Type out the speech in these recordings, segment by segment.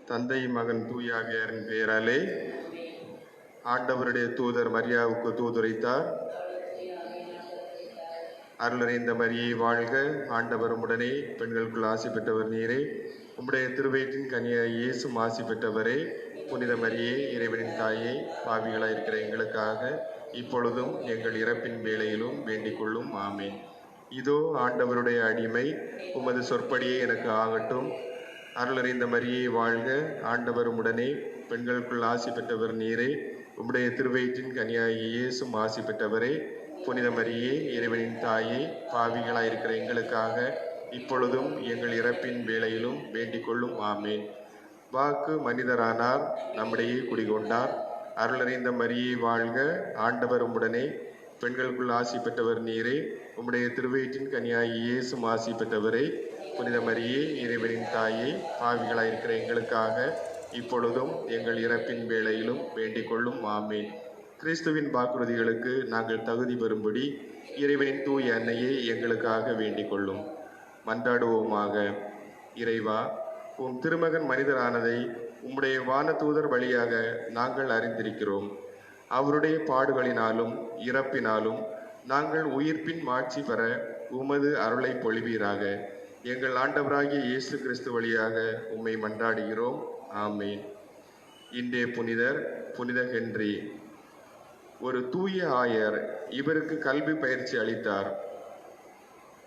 தந்தை மகன் தூயாவியாரின் பெயராலே. ஆண்டவருடைய தூதர் மரியாவுக்கு தூதுரைத்தார். அருளறிந்த மரியை வாழ்க, ஆண்டவர் உடனே, பெண்களுக்குள் ஆசி பெற்றவர் நீரே, உம்முடைய திருவயிற்றின் கனியாய் இயேசும் ஆசி பெற்றவரே. புனித மரியே, இறைவனின் தாயே, பாவிகளாயிருக்கிற எங்களுக்காக இப்பொழுதும் எங்கள் இறப்பின் வேளையிலும் வேண்டிக் கொள்ளும். ஆமேன். இதோ ஆண்டவருடைய அடிமை, உமது சொற்படியே எனக்கு ஆகட்டும். அருளறிந்த மரியை வாழ்க, ஆண்டவர் உடனே, பெண்களுக்குள் ஆசி பெற்றவர் நீரே, உம்முடைய திருவயிற்றின் கனியாய் இயேசும் ஆசி பெற்றவரே. புனித மரியே, இறைவனின் தாயே, பாவிகளாயிருக்கிற எங்களுக்காக இப்பொழுதும் எங்கள் இறப்பின் வேளையிலும் வேண்டிக் கொள்ளும். ஆமேன். வாக்கு மனிதரானார், நம்மிடையே குடிகொண்டார். அருளறிந்த மரியை வாழ்க, ஆண்டவர் உடனே, பெண்களுக்குள் ஆசி பெற்றவர் நீரே, உம்முடைய திருவயிற்றின் கனியாய் இயேசும் ஆசி பெற்றவரே. புனித மரியே, இறைவனின் தாயே, பாவிகளாயிருக்கிற எங்களுக்காக இப்பொழுதும் எங்கள் இறப்பின் வேளையிலும் வேண்டிக் கொள்ளும். ஆமேன். கிறிஸ்துவின் வாக்குறுதிகளுக்கு நாங்கள் தகுதி பெறும்படி இறைவனின் தூய அன்னையை எங்களுக்காக வேண்டிக் கொள்ளும். மன்றாடுவோமாக. இறைவா, உம் திருமகன் மனிதரானதை உம்முடைய வானதூதர் வழியாக நாங்கள் அறிந்திருக்கிறோம். அவருடைய பாடுகளினாலும் இறப்பினாலும் நாங்கள் உயிர்ப்பின் மாட்சி பெற உமது அருளை பொழிவீராக. எங்கள் ஆண்டவராகிய இயேசு கிறிஸ்து வழியாக உம்மை மன்றாடுகிறோம். ஆமேன். இன்றைய புனிதர் புனித ஹென்றி. ஒரு தூய ஆயர் இவருக்கு கல்வி பயிற்சி அளித்தார்.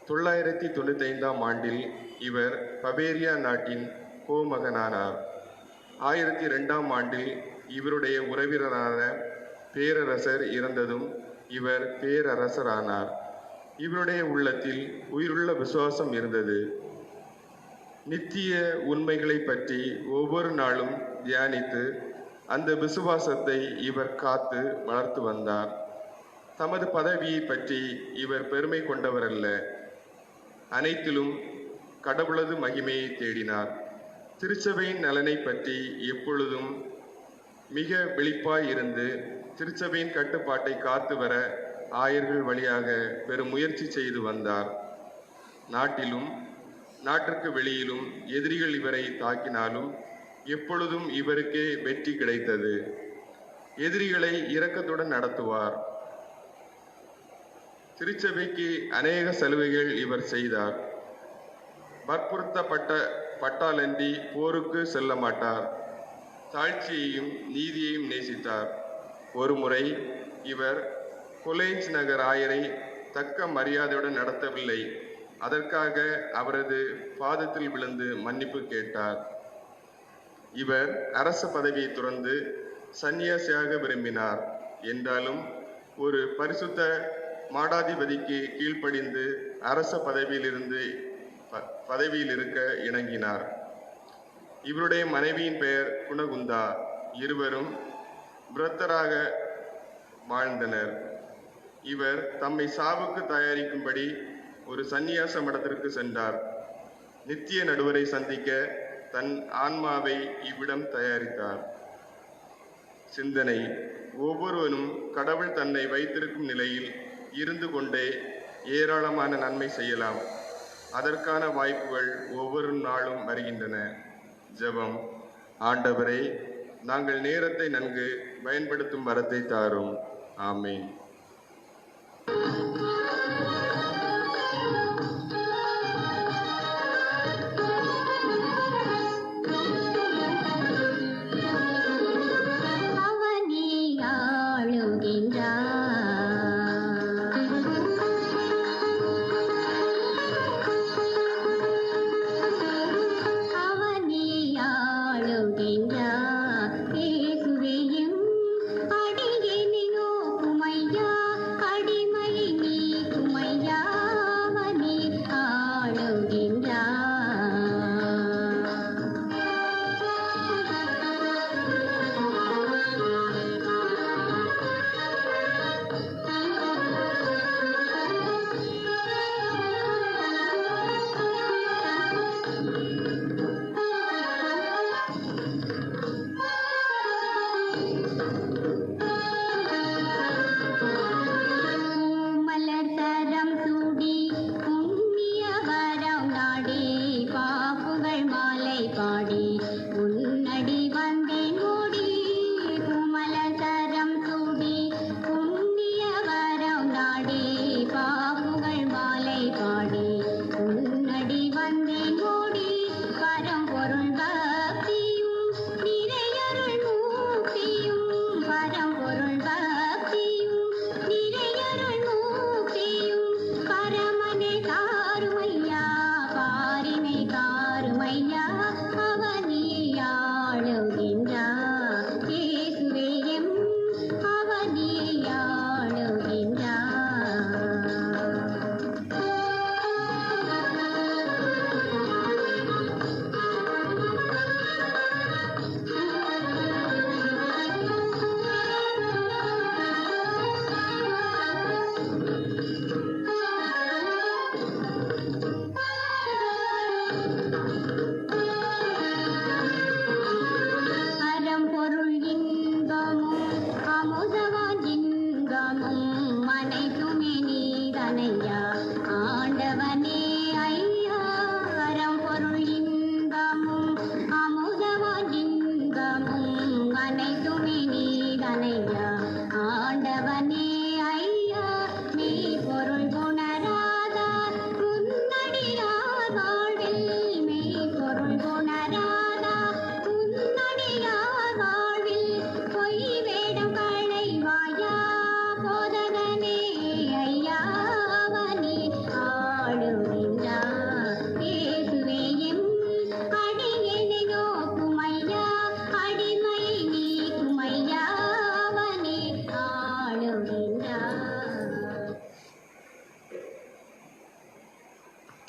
995ஆம் ஆண்டில் இவர் பவேரியா நாட்டின் கோமகனானார். 1002ஆம் ஆண்டில் இவருடைய உறவினரான பேரரசர் இறந்ததும் இவர் பேரரசரானார். இவருடைய உள்ளத்தில் உயிருள்ள விசுவாசம் இருந்தது. நித்திய உண்மைகளை பற்றி ஒவ்வொரு நாளும் தியானித்து அந்த விசுவாசத்தை இவர் காத்து வளர்த்து வந்தார். தமது பதவியை பற்றி இவர் பெருமை கொண்டவரல்ல, அனைத்திலும் கடவுளது மகிமையை தேடினார். திருச்சபையின் நலனை பற்றி எப்பொழுதும் மிக விழிப்பாய் இருந்து திருச்சபையின் கட்டுப்பாட்டை காத்து வர ஆயர்கள் வழியாக பெரும் முயற்சி செய்து வந்தார். நாட்டிலும் நாட்டிற்கு வெளியிலும் எதிரிகள் இவரை தாக்கினாலும் எப்பொழுதும் இவருக்கே வெற்றி கிடைத்தது. எதிரிகளை இரக்கத்துடன் நடத்துவார். திருச்சபைக்கு அநேக சலுகைகள் இவர் செய்தார். வற்புறுத்தப்பட்டாலன்றி போருக்கு செல்ல மாட்டார். தாழ்ச்சியையும் நீதியையும் நேசித்தார். ஒருமுறை இவர் கொலேஞ்ச் நகர் ஆயரை தக்க மரியாதையுடன் நடத்தவில்லை. அதற்காக அவரது பாதத்தில் விழுந்து மன்னிப்பு கேட்டார். இவர் அரச பதவியை துறந்து சன்னியாசியாக விரும்பினார். என்றாலும் ஒரு பரிசுத்த மாடாதிபதிக்கு கீழ்ப்படிந்து அரச பதவியில் இருக்க இணங்கினார். இவருடைய மனைவியின் பெயர் குணகுந்தா. இருவரும் விரத்தராக வாழ்ந்தனர். இவர் தம்மை சாவுக்கு தயாரிக்கும்படி ஒரு சந்நியாச மடத்திற்கு சென்றார். நித்திய நடுவரை சந்திக்க தன் ஆன்மாவை இவ்விடம் தயாரித்தார். சிந்தனை: ஒவ்வொருவனும் கடவுள் தன்னை வைத்திருக்கும் நிலையில் இருந்து கொண்டே ஏராளமான நன்மை செய்யலாம். அதற்கான வாய்ப்புகள் ஒவ்வொரு நாளும் வருகின்றன. ஜெபம்: ஆண்டவரே, நாங்கள் நேரத்தை நன்கு பயன்படுத்தும் வரத்தை தாரும். ஆமேன். அடியே நினோ குமையா கடிமை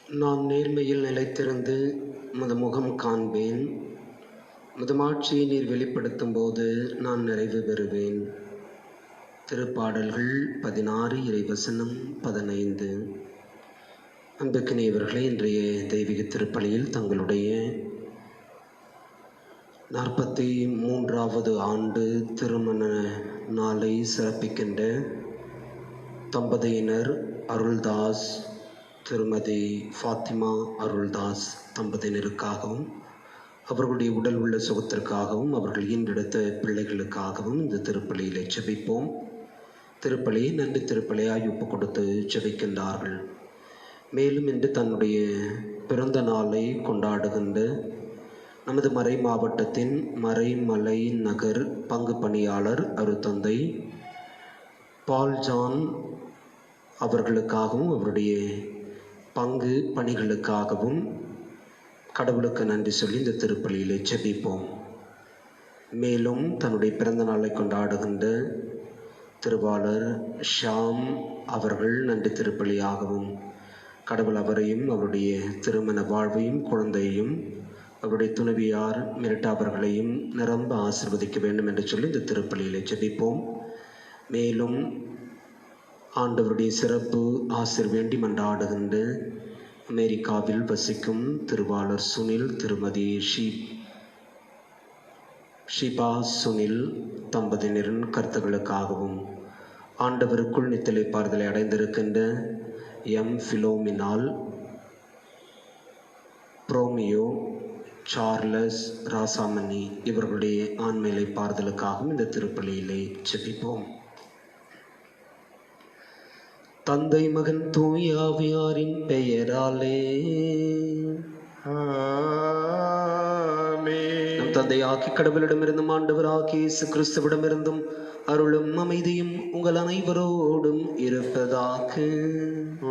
நான் நேர்மையில் நிலைத்திருந்து உமது முகம் காண்பேன். உமது மாட்சியை நீர் வெளிப்படுத்தும் போது நான் நிறைவு பெறுவேன். திருப்பாடல்கள் 16 இறைவசனம் 15. அன்புக்கினியவர்களே, இன்றைய தெய்வீக திருப்பலியில் தங்களுடைய 43வது ஆண்டு திருமண நாளை சிறப்பிக்கின்ற தம்பதியினர் அருள்தாஸ், திருமதி ஃபாத்திமா அருள்தாஸ் தம்பதியினருக்காகவும், அவர்களுடைய உடல் உள்ள சுகத்திற்காகவும், அவர்கள் ஈன்றெடுத்த பிள்ளைகளுக்காகவும் இந்த திருப்பலியிலே ஜெபிப்போம். திருப்பலியை நன்றி திருப்பலியாய் ஒப்பு கொடுத்து ஜெபிக்கின்றார்கள். மேலும் இன்று தன்னுடைய பிறந்த நாளை கொண்டாடுகின்ற நமது மறை மாவட்டத்தின் மறைமலை நகர் பங்கு பணியாளர் அருத்தந்தை பால் ஜான் அவர்களுக்காகவும், அவருடைய பங்கு பணிகளுக்காகவும் கடவுளுக்கு நன்றி சொல்லி இந்த திருப்பலியிலே ஜெபிப்போம். மேலும் தன்னுடைய பிறந்த நாளை கொண்டாடுகின்ற திருவாளர் ஷாம் அவர்கள் நன்றி திருப்பலியாகவும் கடவுள் அவரையும் அவருடைய திருமண வாழ்வையும் குழந்தையையும் அவருடைய துணைவியார் மிரட்டா அவர்களையும் நிரம்ப ஆசீர்வதிக்க வேண்டும் என்று சொல்லி இந்த திருப்பலியிலே ஜெபிப்போம். மேலும் ஆண்டவருடைய சிறப்பு ஆசிர் வேண்டி மன்றாடுகின்ற அமெரிக்காவில் வசிக்கும் திருவாளர் சுனில், திருமதி ஷிபா சுனில் தம்பதியினரின் கருத்துக்களுக்காகவும், ஆண்டவருக்குள் நித்திலை பாறுதலை அடைந்திருக்கின்ற எம் ஃபிலோமினால், புரோமியோ, சார்லஸ், ராசாமணி இவர்களுடைய ஆண்மையிலை பாறுதலுக்காகவும் இந்த திருப்பலியிலே ஜெபிப்போம். தந்தை மகன் தூய ஆவியாரின் பெயராலே நம் தந்தையாக்கி கடவுளிடமிருந்தும் ஆண்டவராகிய இயேசு கிறிஸ்துவிடமிருந்தும் அருளும் அமைதியும் உங்கள் அனைவரோடும் இருப்பதாக.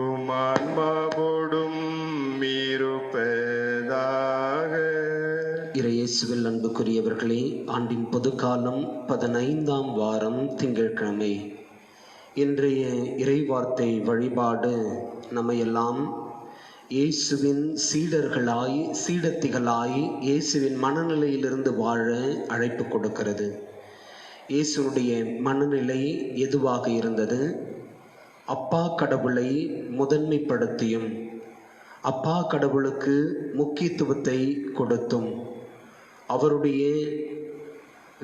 உம் ஆன்மாவோடும் இருப்பதாக. இறையேசுவில் அன்புக்குரியவர்களே, ஆண்டின் பொதுக்காலம் 15ஆம் வாரம் திங்கட்கிழமை. இன்றைய இறைவார்த்தை வழிபாடு நம்மையெல்லாம் இயேசுவின் சீடர்களாய், சீடத்திகளாய் இயேசுவின் மனநிலையிலிருந்து வாழ அழைப்பு கொடுக்கிறது. இயேசுனுடைய மனநிலை எதுவாக இருந்தது? அப்பா கடவுளை முதன்மைப்படுத்தியும் அப்பா கடவுளுக்கு முக்கியத்துவத்தை கொடுத்தும் அவருடைய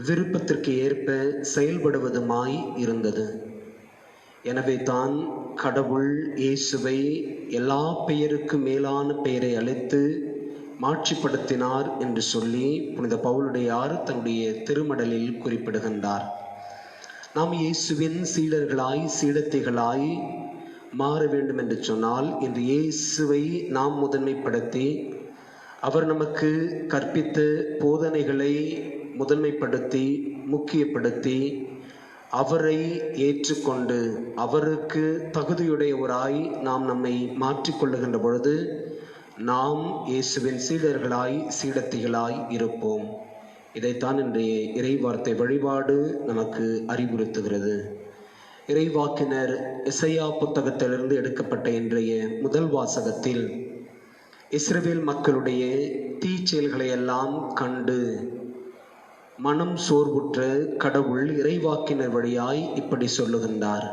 விருப்பத்திற்கு ஏற்ப செயல்படுவதுமாய் இருந்தது. எனவே தான் கடவுள் இயேசுவை எல்லா பெயருக்கு மேலான பெயரை அளித்து மாட்சிப்படுத்தினார் என்று சொல்லி புனித பவுலுடையார் தன்னுடைய திருமடலில் குறிப்பிடுகின்றார். நாம் இயேசுவின் சீடர்களாய், சீடத்திகளாய் மாற வேண்டும் என்று சொன்னால், இன்று இயேசுவை நாம் முதன்மைப்படுத்தி அவர் நமக்கு கற்பித்த போதனைகளை முதன்மைப்படுத்தி முக்கியப்படுத்தி அவரை ஏற்றுக்கொண்டு அவருக்கு தகுதியுடையவராய் நாம் நம்மை மாற்றிக்கொள்ளுகின்ற பொழுது நாம் இயேசுவின் சீடர்களாய், சீடத்திகளாய் இருப்போம். இதைத்தான் இன்றைய இறைவார்த்தை வழிபாடு நமக்கு அறிவுறுத்துகிறது. இறைவாக்கினர் எசையா புத்தகத்திலிருந்து எடுக்கப்பட்ட இன்றைய முதல் வாசகத்தில் இஸ்ரவேல் மக்களுடைய தீச்செயல்களை எல்லாம் கண்டு மனம் சோர்வுற்ற கடவுள் இறைவாக்கினர் வழியாய் இப்படி சொல்லுகின்றார்.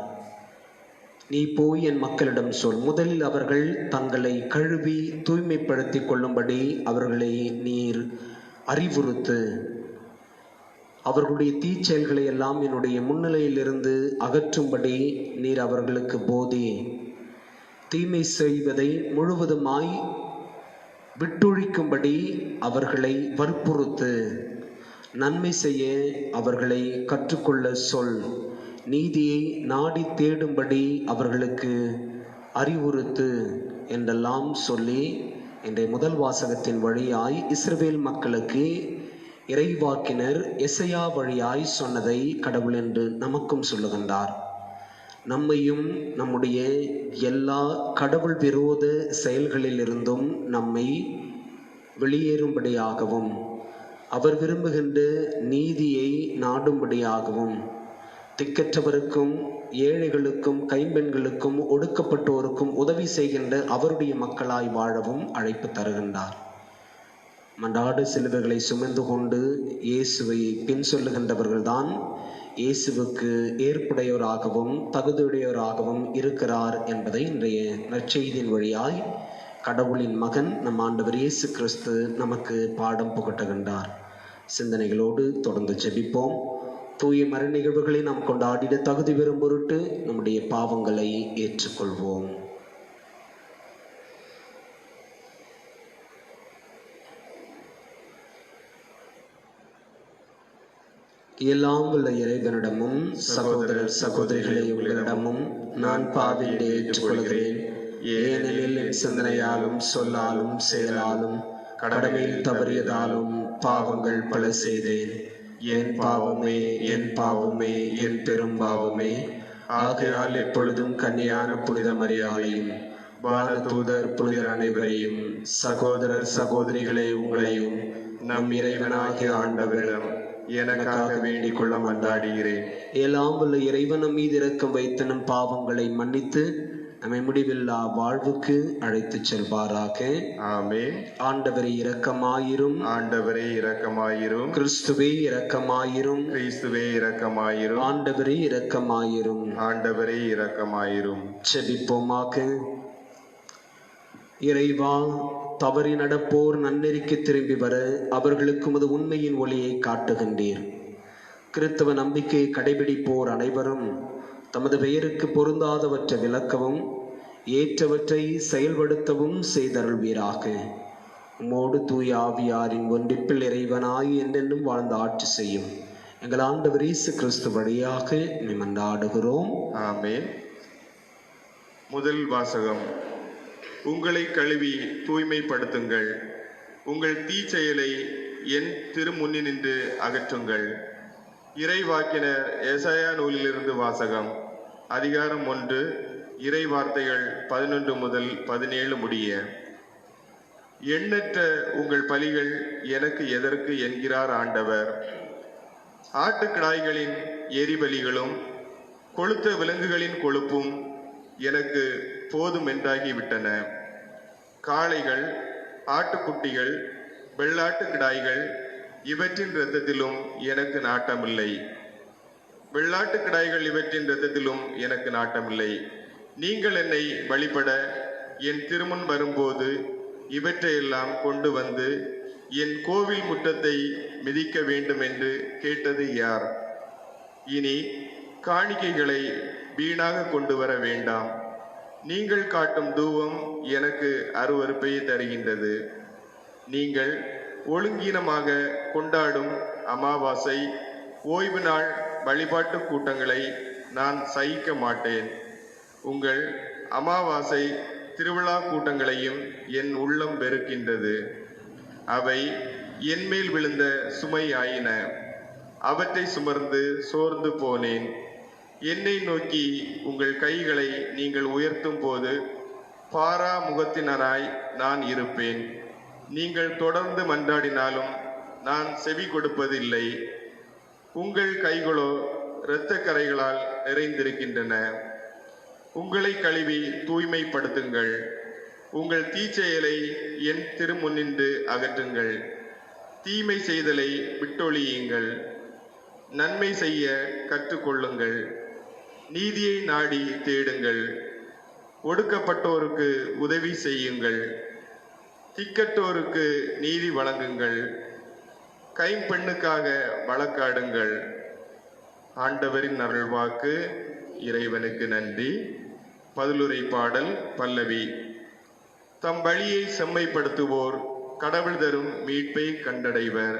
நீ போய் என் மக்களிடம் சொல், முதலில் அவர்கள் தங்களை கழுவி தூய்மைப்படுத்திக் கொள்ளும்படி அவர்களை நீர் அறிவுறுத்து. அவர்களுடைய தீச்செயல்களை எல்லாம் என்னுடைய முன்னிலையிலிருந்து அகற்றும்படி நீர் அவர்களுக்கு போதி. தீமை செய்வதை முழுவதுமாய் விட்டொழிக்கும்படி அவர்களை வற்புறுத்து. நன்மை செய்ய அவர்களை கற்றுக்கொள்ள சொல். நீதியை நாடி தேடும்படி அவர்களுக்கு அறிவுறுத்து என்றெல்லாம் சொல்லி இன்றைய முதல் வாசகத்தின் வழியாய் இஸ்ரவேல் மக்களுக்கு இறைவாக்கினர் எசையா வழியாய் சொன்னதை கடவுள் என்று நமக்கும் சொல்லுகின்றார். நம்மையும் நம்முடைய எல்லா கடவுள் விரோத செயல்களிலிருந்தும் நம்மை வெளியேறும்படியாகவும் அவர் விரும்புகின்ற நீதியை நாடும்படியாகவும் திக்கற்றவருக்கும் ஏழைகளுக்கும் கைம்பெண்களுக்கும் ஒடுக்கப்பட்டோருக்கும் உதவி செய்கின்ற அவருடைய மக்களாய் வாழவும் அழைப்பு தருகின்றார். மன்றாடு சிலுவைகளை சுமந்து கொண்டு இயேசுவை பின் சொல்லுகின்றவர்கள்தான் இயேசுவுக்கு ஏற்புடையோராகவும் தகுதியுடையோராகவும் இருக்கிறார் என்பதை இன்றைய நற்செய்தியின் வழியாய் கடவுளின் மகன் நம் ஆண்டவர் இயேசு கிறிஸ்து நமக்கு பாடம் புகட்டுகின்றார். சிந்தனைகளோடு தொடர்ந்து ஜெபிப்போம். தூய மறை நிகழ்வுகளை நாம் கொண்டாடிட தகுதி பெறும் பொருட்டு நம்முடைய பாவங்களை ஏற்றுக்கொள்வோம். எல்லாம் உள்ள இறைவனிடமும் சகோதரர் சகோதரிகளை உங்களிடமும் நான் பாவியை ஏற்றுக்கொள்கிறேன். ஏனெனில் என் சிந்தனையாலும் சொல்லாலும் செயலாலும் கடமையில் தவறியதாலும் பாவங்கள் பல செய்தேன். என் பாவமே என் பாவமே என் பெரும் பாவமே. ஆகையால் எப்பொழுதும் கன்னியான புனித மரியாதையும் வானதூதர் புனிதர் அனைவரையும் சகோதரர் சகோதரிகளை உங்களையும் நம் இறைவனாகிய ஆண்டவரிடம் எனக்காக வேண்டிக் கொள்ள மன்றாடுகிறேன். எல்லாம் உள்ள இறைவன் நம் மீது இரக்கம் வைத்து நம் பாவங்களை மன்னித்து நம்மை முடிவில்லா வாழ்வுக்கு அழைத்துச் செல்வாராக. ஆமென். ஆண்டவரே இரக்கமாயிரும். ஆண்டவரே இரக்கமாயிரும். கிறிஸ்துவே இரக்கமாயிரும். கிறிஸ்துவே இரக்கமாயிரும். ஆண்டவரே இரக்கமாயிரும். ஆண்டவரே இரக்கமாயிரும். செபிப்போமாக. இறைவா, தவறி நடப்போர் நன்னெறிக்கு திரும்பி வர அவர்களுக்கு உமது உண்மையின் ஒளியை காட்டுகின்றீர். கிறிஸ்தவ நம்பிக்கையை கடைபிடிப்போர் அனைவரும் தமது பெயருக்கு பொருந்தாதவற்றை விளக்கவும் ஏற்றவற்றை செயல்படுத்தவும் செய்தருள்வீராக. உம்மோடு தூய ஆவியாரின் ஒன்றிப்பில் இறைவனாய் என்றென்றும் வாழ்ந்து ஆட்சி செய்யும் எங்கள் ஆண்டவர் இயேசு கிறிஸ்து வழியாக மன்றாடுகிறோம். ஆமென். முதல் வாசகம். உங்களை கழுவி தூய்மைப்படுத்துங்கள், உங்கள் தீச்செயலை என் திருமுன்னினின்று அகற்றுங்கள். இறைவாக்கினர் எசாயா நூலிலிருந்து வாசகம். அதிகாரம் 1, இறை வார்த்தைகள் 11 முதல் 17 முடிய. எண்ணற்ற உங்கள் பலிகள் எனக்கு எதற்கு என்கிறார் ஆண்டவர். ஆட்டுக்கிடாய்களின் எரிபலிகளும் கொழுத்த விலங்குகளின் கொழுப்பும் எனக்கு போதும் என்றாகிவிட்டன. காளைகள், ஆட்டுக்குட்டிகள், வெள்ளாட்டு கிடாய்கள் இவற்றின் இரத்தத்திலும் எனக்கு நாட்டமில்லை. வெள்ளாட்டு கிடாய்கள் இவற்றின் இரத்தத்திலும் எனக்கு நாட்டமில்லை. நீங்கள் என்னை வழிபட என் திருமுன் வரும்போது இவற்றையெல்லாம் கொண்டு வந்து என் கோவில் முற்றத்தை மிதிக்க வேண்டும் என்று கேட்டது யார்? இனி காணிக்கைகளை வீணாக கொண்டு வர வேண்டாம். நீங்கள் காட்டும் தூவம் எனக்கு அருவருப்பை தருகின்றது. நீங்கள் ஒழுங்கீனமாக கொண்டாடும் அமாவாசை, ஓய்வு நாள் வழிபாட்டு கூட்டங்களை நான் சகிக்க மாட்டேன். உங்கள் அமாவாசை திருவிழா கூட்டங்களையும் என் உள்ளம் வெறுக்கின்றது. அவை என்மேல் விழுந்த சுமை ஆயின. அவற்றை சுமர்ந்து சோர்ந்து போனேன். என்னை நோக்கி உங்கள் கைகளை நீங்கள் உயர்த்தும் போது பாரா முகத்தினராய் நான் இருப்பேன். நீங்கள் தொடர்ந்து மன்றாடினாலும் நான் செவி கொடுப்பதில்லை. உங்கள் கைகளோ இரத்த கரைகளால் நிறைந்திருக்கின்றன. உங்களை கழுவி தூய்மைப்படுத்துங்கள். உங்கள் தீச்செயலை என் திருமுன்னின்று அகற்றுங்கள். தீமை செய்தலை விட்டொழியுங்கள். நன்மை செய்ய கற்றுக்கொள்ளுங்கள். நீதியை நாடி தேடுங்கள். ஒடுக்கப்பட்டோருக்கு உதவி செய்யுங்கள். திக்கற்றோருக்கு நீதி வழங்குங்கள். கைம்பெண்ணுக்காக வழக்காடுங்கள். ஆண்டவரின் அருள்வாக்கு. இறைவனுக்கு நன்றி. பதிலுரை பாடல் பல்லவி. தம் வழியை செம்மைப்படுத்துவோர் கடவுள் தரும் மீட்பை கண்டடைவர்.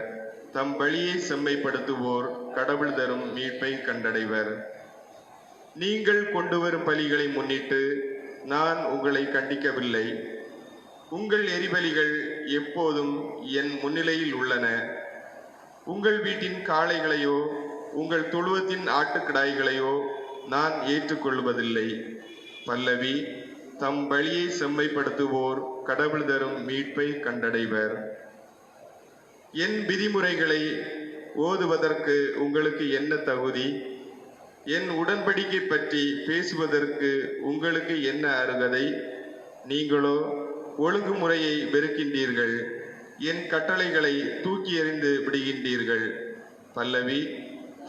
தம் வழியை செம்மைப்படுத்துவோர் கடவுள் தரும் மீட்பை கண்டடைவர். நீங்கள் கொண்டு வரும் பலிகளை முன்னிட்டு நான் உங்களை கண்டிக்கவில்லை. உங்கள் எரிபலிகள் எப்போதும் என் முன்னிலையில் உள்ளன. உங்கள் வீட்டின் காளைகளையோ உங்கள் தொழுவத்தின் ஆட்டுக்கிடாய்களையோ நான் ஏற்றுக்கொள்வதில்லை. பல்லவி. தம் வழியை செம்மைப்படுத்துவோர் கடவுள் தரும் மீட்பை கண்டடைவர். என் விதிமுறைகளை ஓதுவதற்கு உங்களுக்கு என்ன தகுதி? என் உடன்படிக்கை பற்றி பேசுவதற்கு உங்களுக்கு என்ன அருகதை? நீங்களோ ஒழுங்குமுறையை வெறுக்கின்றீர்கள், என் கட்டளைகளை தூக்கி எறிந்து விடுகின்றீர்கள். பல்லவி.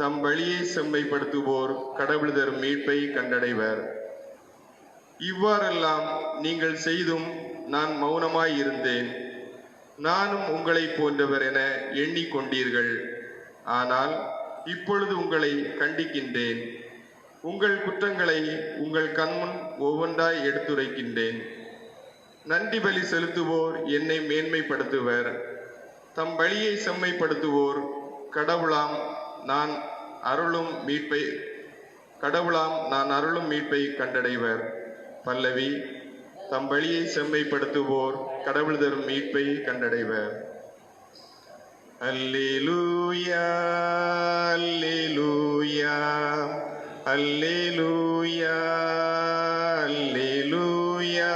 தம் வழியை செம்மைப்படுத்துவோர் கடவுள் தரும் மீட்பை கண்டடைவர். இவ்வாறெல்லாம் நீங்கள் செய்தும் நான் மௌனமாய் இருந்தேன். நானும் உங்களை போன்றவர் என எண்ணிக்கொண்டீர்கள். ஆனால் இப்பொழுது உங்களை கண்டிக்கின்றேன். உங்கள் குற்றங்களை உங்கள் கண்முன் ஒவ்வொன்றாய் எடுத்துரைக்கின்றேன். நன்றி பலி செலுத்துவோர் என்னை மேன்மைப்படுத்துவர். தம் வழியை செம்மைப்படுத்துவோர் கடவுளாம் நான் அருளும் மீட்பை கண்டடைவர். பல்லவி. தம் வழியை செம்மைப்படுத்துவோர் கடவுள் தரும் மீட்பை கண்டடைவர். அல்லேலூயா, அல்லேலூயா, அல்லேலூயா, அல்லேலூயா,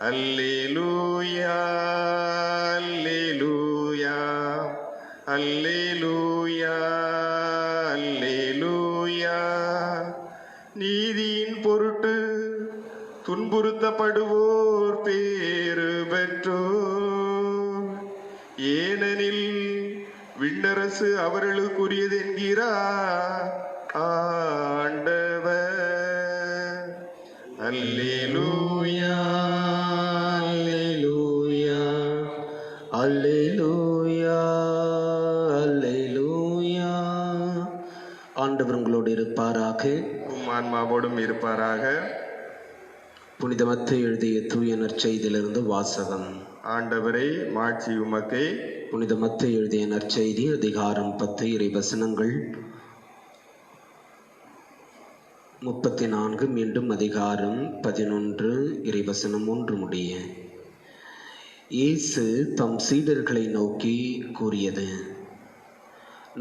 அல்லேலூயா, அல்லேலூயா, அல்லேலூயா, அல்லேலூயா. நீதியின் பொருட்டு துன்புறுத்தப்படுவோர் பேறு பெற்றோர், ஏனெனில் விண்ணரசு அவர்களுக்குரியது என்கிறார் ஆண்டவர். அல்லேலூயா, அல்லேலூயா, அல்லேலூயா, அல்லேலூயா. ஆண்டவர் உங்களோடு இருப்பாராக, உம் ஆன்மாவோடும் இருப்பாராக. புனித மத்தேயு எழுதிய தூய நற்செய்தியிலிருந்து வாசகம். ஆண்டவரே, மாட்சி உமக்கே. புனித மத்தேயு எழுதிய நற்செய்தி அதிகாரம் 10 இறைவசனங்கள் 34 மீண்டும் அதிகாரம் 11 இறைவசனம் 1 முடிய. இயேசு தம் சீடர்களை நோக்கி கூறியது: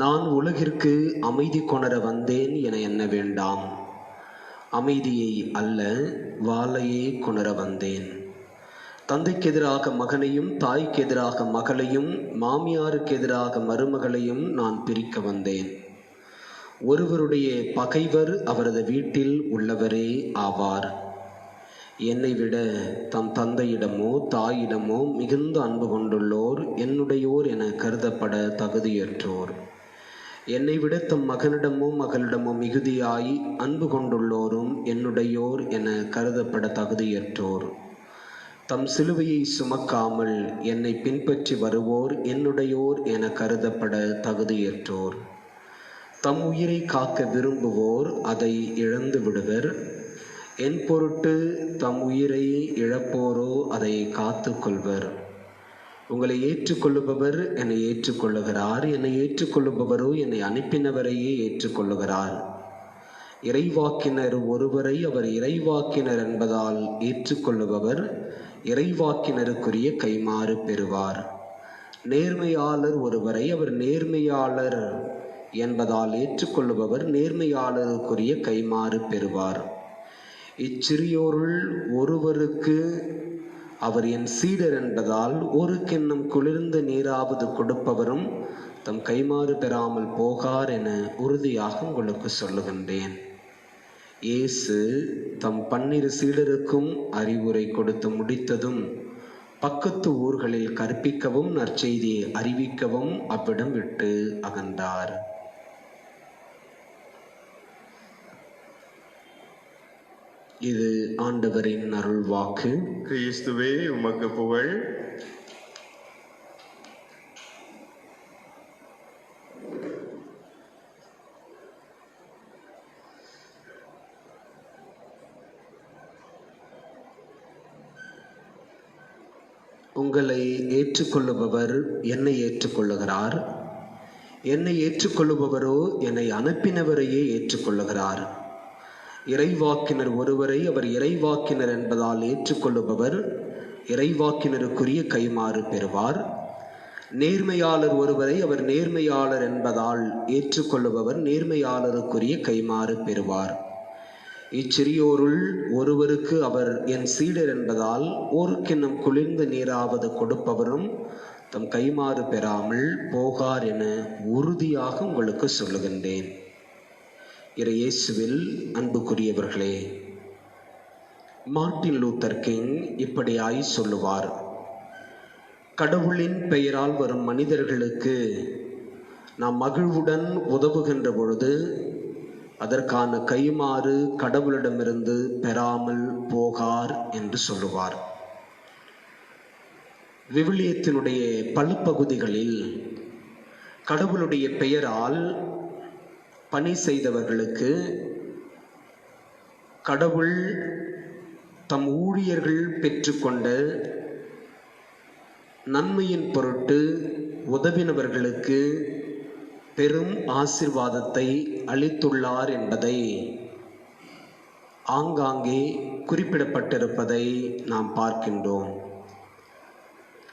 நான் உலகிற்கு அமைதி கொணர வந்தேன் என எண்ண வேண்டாம். அமைதியை அல்ல, வாளையே கொணர வந்தேன். தந்தைக்கு எதிராக மகனையும் தாய்க்கு எதிராக மகளையும் மாமியாருக்கு எதிராக மருமகளையும் நான் பிரிக்க வந்தேன். ஒருவருடைய பகைவர் அவரது வீட்டில் உள்ளவரே ஆவார். என்னை விட தம் தந்தையிடமோ தாயிடமோ மிகுந்த அன்பு கொண்டுள்ளோர் என்னுடையோர் என கருதப்பட தகுதியற்றோர். என்னை விட தம் மகனிடமோ மகளிடமோ மிகுதியாய் அன்பு கொண்டுள்ளோரும் என்னுடையோர் என கருதப்பட தகுதியற்றோர். தம் சிலுவையை சுமக்காமல் என்னை பின்பற்றி வருவோர் என்னுடையோர் என கருதப்பட தகுதியற்றோர். தம் உயிரை காக்க விரும்புவோர் அதை இழந்து விடுவர். என் பொருட்டு தம் உயிரை இழப்போரோ அதை காத்து கொள்வர். உங்களை ஏற்றுக்கொள்ளுபவர் என்னை ஏற்றுக்கொள்ளுகிறார், என்னை ஏற்றுக்கொள்ளுபவரோ என்னை அனுப்பினவரையே ஏற்றுக்கொள்ளுகிறார். இறைவாக்கினர் ஒருவரை அவர் இறைவாக்கினர் என்பதால் ஏற்றுக்கொள்ளுபவர் இறைவாக்கினருக்குரிய கைமாறு பெறுவார். நேர்மையாளர் ஒருவரை அவர் நேர்மையாளர் என்பதால் ஏற்றுக்கொள்ளுபவர் நேர்மையாளருக்குரிய கைமாறு பெறுவார். இச்சிறியோருள் ஒருவருக்கு அவர் என் சீடர் என்பதால் ஒரு கிண்ணம் குளிர்ந்த நீராவது கொடுப்பவரும் தம் கைமாறு பெறாமல் போகார் என உறுதியாக உங்களுக்கு சொல்லுகின்றேன். இயேசு தம் 12 சீடருக்கும் அறிவுரை கொடுத்து முடித்ததும் பக்கத்து ஊர்களில் கற்பிக்கவும் நற்செய்தியை அறிவிக்கவும் அவ்விடம் விட்டு அகன்றார். இது ஆண்டவரின் அருள்வாக்கு. கிறிஸ்துவே, உமக்கு புகழ். உங்களை ஏற்றுக்கொள்ளுபவர் என்னை ஏற்றுக்கொள்ளுகிறார், என்னை ஏற்றுக்கொள்ளுபவரோ என்னை அனுப்பினவரையே ஏற்றுக்கொள்ளுகிறார். இறைவாக்கினர் ஒருவரை அவர் இறைவாக்கினர் என்பதால் ஏற்றுக்கொள்ளுபவர் இறைவாக்கினருக்குரிய கைமாறு பெறுவார். நேர்மையாளர் ஒருவரை அவர் நேர்மையாளர் என்பதால் ஏற்றுக்கொள்ளுபவர் நேர்மையாளருக்குரிய கைமாறு பெறுவார். இச்சிறியோருள் ஒருவருக்கு அவர் என் சீடர் என்பதால் ஒரு கிண்ணம் குளிர்ந்த நீராவது கொடுப்பவரும் தம் கைமாறு பெறாமல் போகார் என உறுதியாக உங்களுக்கு சொல்லுகின்றேன். இயேசுவில் அன்புக்குரியவர்களே, மார்ட்டின் லூத்தர் கிங் இப்படியாய் சொல்லுவார்: கடவுளின் பெயரால் வரும் மனிதர்களுக்கு நாம் மகிழ்வுடன் உதவுகின்ற பொழுது அதற்கான கைமாறு கடவுளிடமிருந்து பெறாமல் போகார் என்று சொல்லுவார். விவிலியத்தினுடைய பல பகுதிகளில் கடவுளுடைய பெயரால் பணி செய்தவர்களுக்கு கடவுள் தம் ஊழியர்கள் பெற்றுக்கொண்ட நன்மையின் பொருட்டு உதவினவர்களுக்கு பெரும் ஆசீர்வாதத்தை அளித்துள்ளார் என்பதை ஆங்காங்கே குறிப்பிடப்பட்டிருப்பதை நாம் பார்க்கின்றோம்.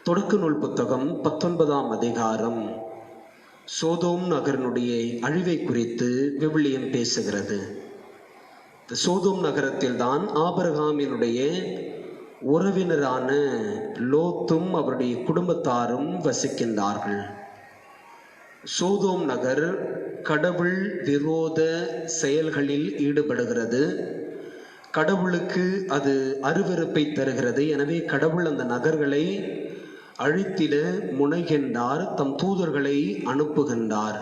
தொடக்க நூல் புத்தகம் 19ஆம் அதிகாரம் சோதோம் நகரினுடைய அழிவை குறித்து விவிலியம் பேசுகிறது. சோதோம் நகரத்தில் தான் ஆபிரகாமினுடைய உறவினரான லோத்தும் அவருடைய குடும்பத்தாரும் வசிக்கின்றார்கள். சோதோம் நகர் கடவுள் விரோத செயல்களில் ஈடுபடுகிறது. கடவுளுக்கு அது அருவருப்பை தருகிறது. எனவே கடவுள் அந்த நகர்களை அழித்திட முனைகின்றார். தம் தூதர்களை அனுப்புகின்றார்.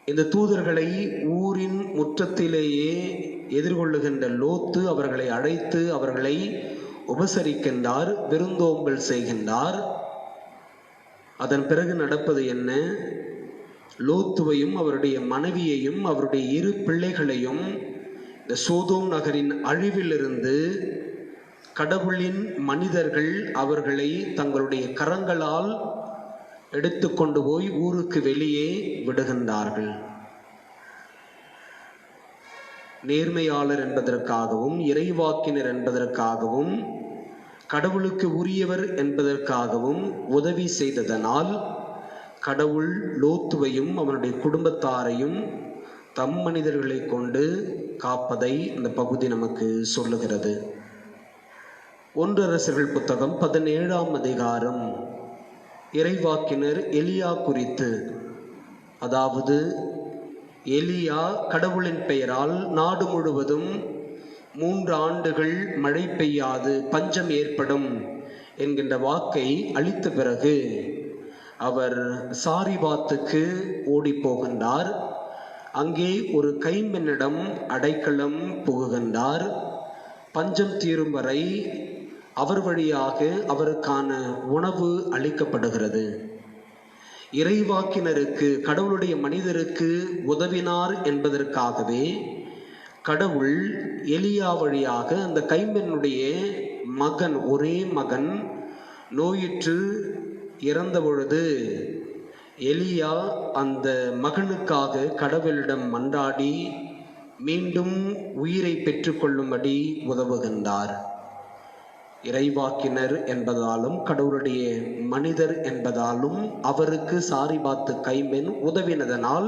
இந்த தூதர்களை ஊரின் முற்றத்திலேயே எதிர்கொள்ளுகின்ற லோத்து அவர்களை அழைத்து அவர்களை உபசரிக்கின்றார், விருந்தோம்பல் செய்கின்றார். அதன் பிறகு நடப்பது என்ன? லோத்துவையும் அவருடைய மனைவியையும் அவருடைய 2 பிள்ளைகளையும் இந்த சோதோம் நகரின் அழிவிலிருந்து கடவுளின் மனிதர்கள் அவர்களை தங்களுடைய கரங்களால் எடுத்துக்கொண்டு போய் ஊருக்கு வெளியே விடுகின்றார்கள். நேர்மையாளர் என்பதற்காகவும் இறைவாக்கினர் என்பதற்காகவும் கடவுளுக்கு உரியவர் என்பதற்காகவும் உதவி செய்ததனால் கடவுள் லோத்துவையும் அவனுடைய குடும்பத்தாரையும் தம் மனிதர்களை கொண்டு காப்பதை இந்த பகுதி நமக்கு சொல்லுகிறது. 1 அரசர்கள் புத்தகம் 17ஆம் அதிகாரம் இறைவாக்கினர் எலியா குறித்து, அதாவது எலியா கடவுளின் பெயரால் நாடு முழுவதும் 3 ஆண்டுகள் மழை பெய்யாது பஞ்சம் ஏற்படும் என்கின்ற வாக்கை அளித்த பிறகு அவர் சாரிபாத்துக்கு ஓடி போகின்றார். அங்கே ஒரு கைம்பெண்ணிடம் அடைக்கலம் புகுகின்றார். பஞ்சம் தீரும் வரை அவர் வழியாக அவருக்கான உணவு அளிக்கப்படுகிறது. இறைவாக்கினருக்கு, கடவுளுடைய மனிதருக்கு உதவினார் என்பதற்காகவே கடவுள் எலியா வழியாக அந்த கைம்பெண்ணுடைய மகன், ஒரே மகன் நோயுற்று இறந்த பொழுது எலியா அந்த மகனுக்காக கடவுளிடம் மன்றாடி மீண்டும் உயிரை பெற்றுக்கொள்ளும்படி உதவுகின்றார். இறைவாக்கினர் என்பதாலும் கடவுளுடைய மனிதர் என்பதாலும் அவருக்கு சாரிபாத்து கைம்பெண் உதவினதனால்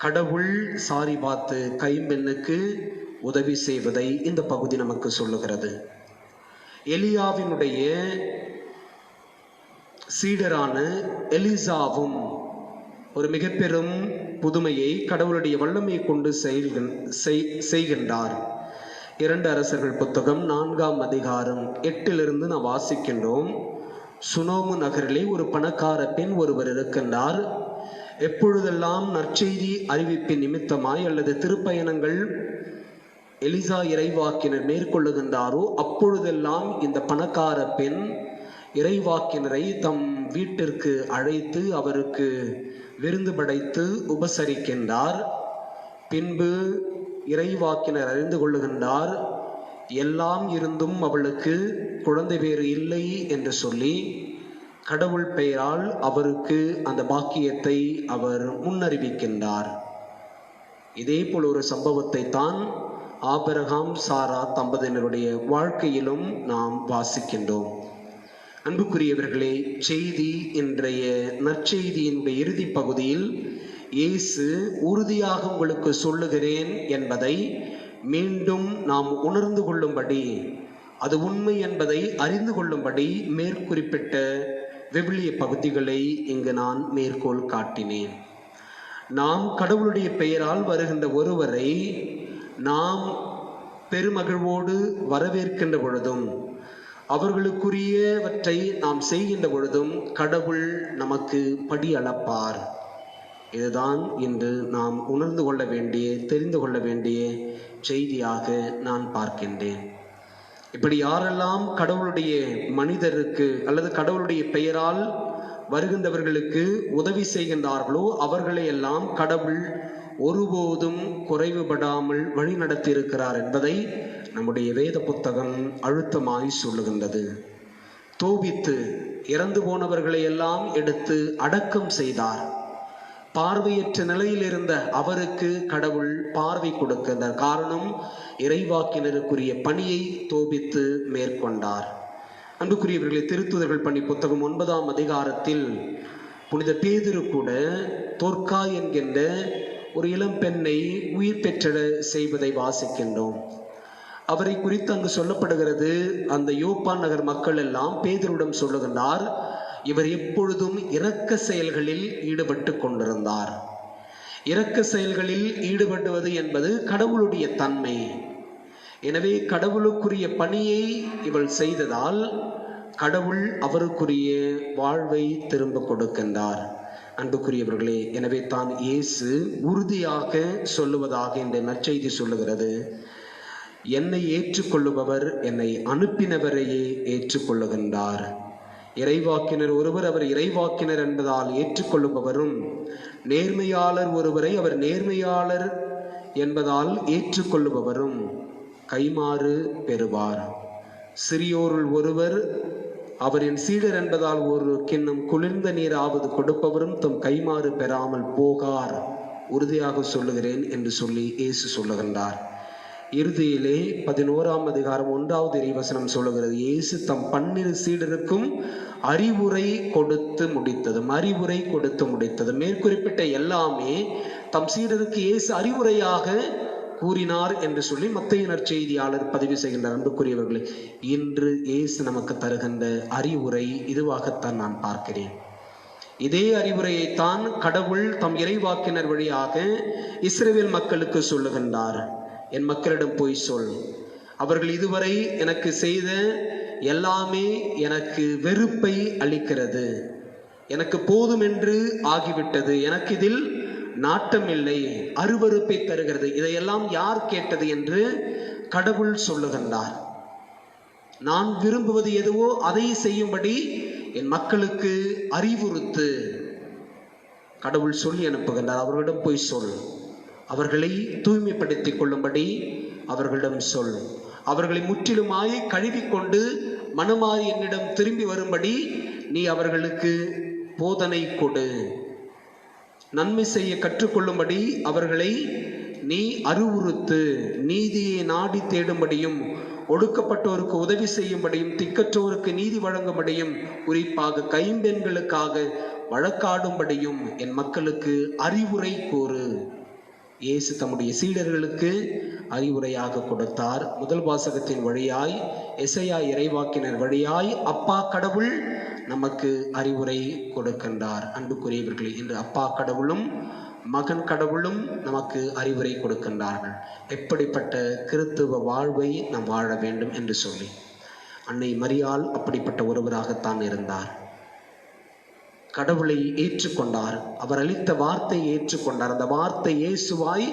கடவுள் சாரிபாத்து கைம்பெண்ணுக்கு உதவி செய்வதை இந்த பகுதி நமக்கு சொல்லுகிறது. எலியாவினுடைய சீடரான எலிசாவும் ஒரு மிக பெரும் புதுமையை கடவுளுடைய வல்லமை கொண்டு செய்கின்றார். 2 அரசர்கள் புத்தகம் 4ஆம் அதிகாரம் 8லிருந்து நாம் வாசிக்கின்றோம். சுனோமு நகரிலே ஒரு பணக்கார பெண் ஒருவர் இருக்கின்றார். எப்பொழுதெல்லாம் நற்செய்தி அறிவிப்பின் நிமித்தமாய் அல்லது திருப்பயணங்கள் எலிசா இறைவாக்கினர் மேற்கொள்ளுகின்றாரோ அப்பொழுதெல்லாம் இந்த பணக்கார பெண் இறைவாக்கினரை தம் வீட்டிற்கு அழைத்து அவருக்கு விருந்து படைத்து உபசரிக்கின்றார். பின்பு இறைவாக்கினர் அறிந்து கொள்ளுகின்றார், எல்லாம் இருந்தும் அவளுக்கு குழந்தை பேறு இல்லை என்று சொல்லி கடவுள் பெயரால் அவருக்கு அந்த பாக்கியத்தை அவர் முன்னறிவிக்கின்றார். இதே போல் ஒரு சம்பவத்தை தான் ஆபிரகாம் சாரா தம்பதியினருடைய வாழ்க்கையிலும் நாம் வாசிக்கின்றோம். அன்புக்குரியவர்களே, செய்தி இன்றைய நற்செய்தியினுடைய இறுதி பகுதியில் இயேசு உறுதியாக உங்களுக்கு சொல்லுகிறேன் என்பதை மீண்டும் நாம் உணர்ந்து கொள்ளும்படி, அது உண்மை என்பதை அறிந்து கொள்ளும்படி மேற்குறிப்பிட்ட விவிலிய பகுதிகளை இங்கு நான் மேற்கோள் காட்டினேன். நாம் கடவுளுடைய பெயரால் வருகின்ற ஒருவரை நாம் பெருமகிழ்வோடு வரவேற்கின்ற பொழுதும் அவர்களுக்குரியவற்றை நாம் செய்கின்ற பொழுதும் கடவுள் நமக்கு படி அளப்பார். இதுதான் இன்று நாம் உணர்ந்து கொள்ள வேண்டிய, தெரிந்து கொள்ள வேண்டிய செய்தியாக நான் பார்க்கின்றேன். இப்படி யாரெல்லாம் கடவுளுடைய மனிதருக்கு அல்லது கடவுளுடைய பெயரால் வருகின்றவர்களுக்கு உதவி செய்கின்றார்களோ அவர்களை எல்லாம் கடவுள் ஒருபோதும் குறைவுபடாமல் வழி நடத்தி இருக்கிறார் என்பதை நம்முடைய வேத புத்தகம் அழுத்தமாய் சொல்லுகின்றது. தோபித்து இறந்து போனவர்களை எல்லாம் எடுத்து அடக்கம் செய்தார். பார்வையற்ற நிலையில் இருந்த அவருக்கு கடவுள் பார்வை கொடுக்கின்றார். காரணம், இறைவாக்கினருக்குரிய பணியை தோபித்து மேற்கொண்டார். அன்புக்குரியவர்களை, திருத்துதர்கள் பணி புத்தகம் 9ஆம் அதிகாரத்தில் புனித பேதுரு கூட தோர்க்கா என்கின்ற ஒரு இளம் பெண்ணை உயிர் பெற்றட செய்வதை வாசிக்கின்றோம். அவரை குறித்து அங்கு சொல்லப்படுகிறது, அந்த யோப்பா நகர் மக்கள் எல்லாம் பேதுருவிடம் சொல்லுகின்றார், இவர் எப்பொழுதும் இரக்க செயல்களில் ஈடுபட்டு கொண்டிருந்தார். இரக்க செயல்களில் ஈடுபடுவது என்பது கடவுளுடைய தன்மை. எனவே கடவுளுக்குரிய பணியை இவள் செய்ததால் கடவுள் அவருக்குரிய வாழ்வை திரும்ப கொடுக்கின்றார். அன்புக்குரியவர்களே, எனவே தான் இயேசு உறுதியாக சொல்லுவதாக இந்த நற்செய்தி சொல்லுகிறது, என்னை ஏற்றுக்கொள்ளுபவர் என்னை அனுப்பினவரையே ஏற்றுக்கொள்ளுகின்றார். இறைவாக்கினர் ஒருவர் அவர் இறைவாக்கினர் என்பதால் ஏற்றுக்கொள்ளுபவரும், நேர்மையாளர் ஒருவரை அவர் நேர்மையாளர் என்பதால் ஏற்றுக்கொள்ளுபவரும் கைமாறு பெறுவார். சிறியோருள் ஒருவர் அவர் என் சீடர் என்பதால் ஒரு கிண்ணம் குளிர்ந்த நீராவது கொடுப்பவரும் தம் கைமாறு பெறாமல் போகார். உறுதியாக சொல்லுகிறேன் என்று சொல்லி இயேசு சொல்லுகின்றார். இறுதியிலே 11ஆம் அதிகாரம் 1வது இறைவசனம் சொல்லுகிறது, இயேசு தம் 12 சீடருக்கும் அறிவுரை கொடுத்து முடித்தது. மேற்குறிப்பிட்ட எல்லாமே தம் சீடருக்கு இயேசு அறிவுரையாக கூறினார் என்று சொல்லி மத்தேயு நற்செய்தியாளர் பதிவு செய்கின்றார். அன்புக்குரியவர்களே, இன்று இயேசு நமக்கு தருகின்ற அறிவுரை இதுவாகத்தான் நான் பார்க்கிறேன். இதே அறிவுரையைத்தான் கடவுள் தம் இறைவாக்கினர் வழியாக இஸ்ரவேல் மக்களுக்கு சொல்லுகின்றார். என் மக்களிடம் போய் சொல், அவர்கள் இதுவரை எனக்கு செய்த எல்லாமே எனக்கு வெறுப்பை அளிக்கிறது, எனக்கு போதும் என்று ஆகிவிட்டது, எனக்கு இதில் நாட்டம் இல்லை, அருவருப்பை தருகிறது. இதையெல்லாம் யார் கேட்டது என்று கடவுள் சொல்லுகின்றார். நான் விரும்புவது எதுவோ அதை செய்யும்படி என் மக்களுக்கு அறிவுறுத்து கடவுள் சொல்லி அனுப்புகின்றார். அவர்களிடம் போய் சொல், அவர்களை தூய்மைப்படுத்திக் கொள்ளும்படி அவர்களிடம் சொல், அவர்களை முற்றிலுமாய் கழுவிக்கொண்டு மனமாறி என்னிடம் திரும்பி வரும்படி நீ அவர்களுக்கு போதனை கொடு, நன்மை செய்ய கற்றுக்கொள்ளும்படி அவர்களை நீ அறிவுறுத்து, நீதியை நாடி தேடும்படியும் ஒடுக்கப்பட்டோருக்கு உதவி செய்யும்படியும் திக்கற்றோருக்கு நீதி வழங்கும்படியும் குறிப்பாக கைம்பெண்களுக்காக வழக்காடும்படியும் என் மக்களுக்கு அறிவுரை கூறு. இயேசு தம்முடைய சீடர்களுக்கு அறிவுரையாக கொடுத்தார். முதல் வாசகத்தின் வழியாய், எசையா இறைவாக்கினர் வழியாய் அப்பா கடவுள் நமக்கு அறிவுரை கொடுக்கின்றார். அன்புக்குரியவர்களே, இன்று அப்பா கடவுளும் மகன் கடவுளும் நமக்கு அறிவுரை கொடுக்கின்றார்கள். எப்படிப்பட்ட கிறித்துவ வாழ்வை நாம் வாழ வேண்டும் என்று சொல்லி அன்னை மரியாள் அப்படிப்பட்ட ஒருவராகத்தான் இருந்தார். கடவுளை ஏற்றுக்கொண்டார், அவர் அளித்த வார்த்தையை ஏற்றுக்கொண்டார். அந்த வார்த்தை இயேசுவாய்